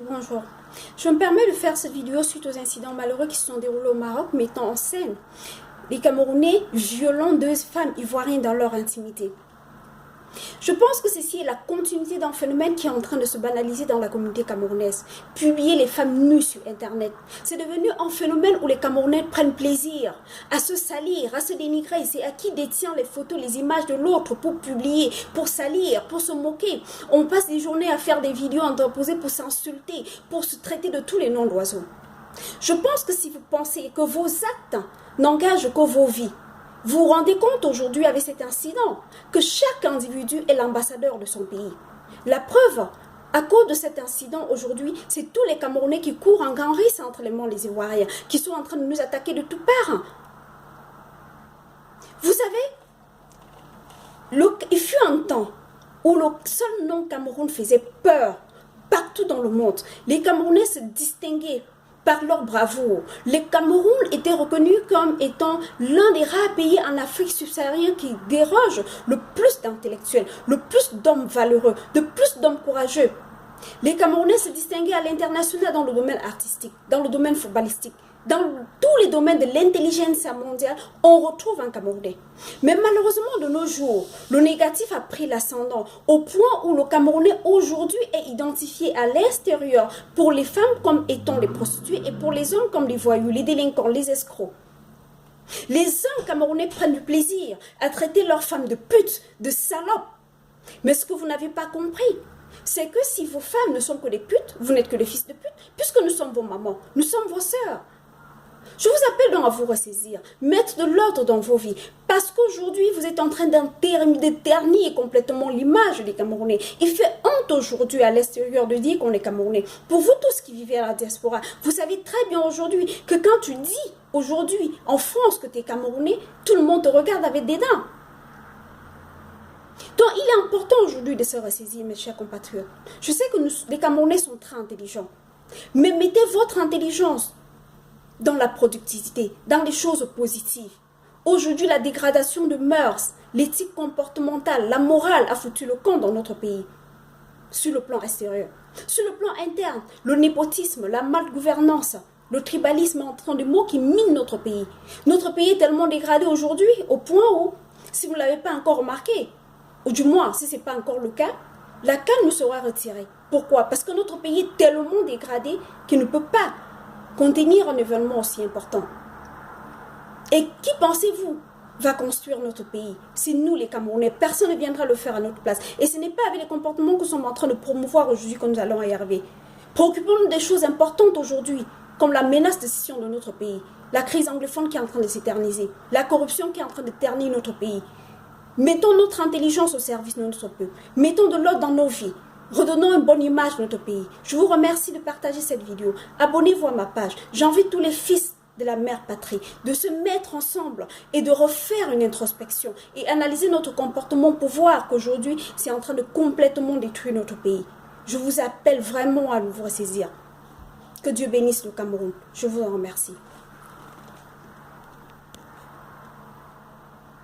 Bonjour, je me permets de faire cette vidéo suite aux incidents malheureux qui se sont déroulés au Maroc, mettant en scène les Camerounais violant deux femmes ivoiriennes dans leur intimité. Je pense que ceci est la continuité d'un phénomène qui est en train de se banaliser dans la communauté camerounaise. Publier les femmes nues sur Internet, c'est devenu un phénomène où les Camerounais prennent plaisir à se salir, à se dénigrer. C'est à qui détient les photos, les images de l'autre pour publier, pour salir, pour se moquer. On passe des journées à faire des vidéos interposées pour s'insulter, pour se traiter de tous les noms d'oiseaux. Je pense que si vous pensez que vos actes n'engagent que vos vies, vous vous rendez compte aujourd'hui avec cet incident que chaque individu est l'ambassadeur de son pays. La preuve, à cause de cet incident aujourd'hui, c'est tous les Camerounais qui courent en grand risque entre les monts les Ivoiriens, qui sont en train de nous attaquer de toutes parts. Vous savez, il fut un temps où le seul nom Cameroun faisait peur partout dans le monde. Les Camerounais se distinguaient par leur bravoure. Le Cameroun était reconnu comme étant l'un des rares pays en Afrique subsaharienne qui déroge le plus d'intellectuels, le plus d'hommes valeureux, de plus d'hommes courageux. Les Camerounais se distinguaient à l'international dans le domaine artistique, dans le domaine footballistique. Dans tous les domaines de l'intelligence mondiale, on retrouve un Camerounais. Mais malheureusement, de nos jours, le négatif a pris l'ascendant au point où le Camerounais aujourd'hui est identifié à l'extérieur pour les femmes comme étant les prostituées et pour les hommes comme les voyous, les délinquants, les escrocs. Les hommes camerounais prennent du plaisir à traiter leurs femmes de putes, de salopes. Mais ce que vous n'avez pas compris, c'est que si vos femmes ne sont que des putes, vous n'êtes que des fils de pute, puisque nous sommes vos mamans, nous sommes vos sœurs. Je vous appelle donc à vous ressaisir, mettre de l'ordre dans vos vies, parce qu'aujourd'hui, vous êtes en train d'éternier complètement l'image des Camerounais. Il fait honte aujourd'hui à l'extérieur de dire qu'on est Camerounais. Pour vous tous qui vivez à la diaspora, vous savez très bien aujourd'hui que quand tu dis aujourd'hui en France que tu es Camerounais, tout le monde te regarde avec des dents. Donc, il est important aujourd'hui de se ressaisir, mes chers compatriotes. Je sais que les Camerounais sont très intelligents, mais mettez votre intelligence dans la productivité, dans les choses positives. Aujourd'hui, la dégradation de mœurs, l'éthique comportementale, la morale a foutu le camp dans notre pays, sur le plan extérieur. Sur le plan interne, le népotisme, la malgouvernance, le tribalisme entre des mots qui minent notre pays. Notre pays est tellement dégradé aujourd'hui au point où, si vous ne l'avez pas encore remarqué, ou du moins, si ce n'est pas encore le cas, la canne nous sera retirée. Pourquoi? Parce que notre pays est tellement dégradé qu'il ne peut pas contenir un événement aussi important. Et qui pensez-vous va construire notre pays? C'est nous les Camerounais. Personne ne viendra le faire à notre place. Et ce n'est pas avec les comportements que nous sommes en train de promouvoir aujourd'hui que nous allons y arriver. Préoccupons-nous des choses importantes aujourd'hui, comme la menace de scission de notre pays, la crise anglophone qui est en train de s'éterniser, la corruption qui est en train de ternir notre pays. Mettons notre intelligence au service de notre peuple. Mettons de l'ordre dans nos vies. Redonnons une bonne image de notre pays. Je vous remercie de partager cette vidéo. Abonnez-vous à ma page. J'invite tous les fils de la mère patrie de se mettre ensemble et de refaire une introspection et analyser notre comportement pour voir qu'aujourd'hui, c'est en train de complètement détruire notre pays. Je vous appelle vraiment à vous ressaisir. Que Dieu bénisse le Cameroun. Je vous en remercie.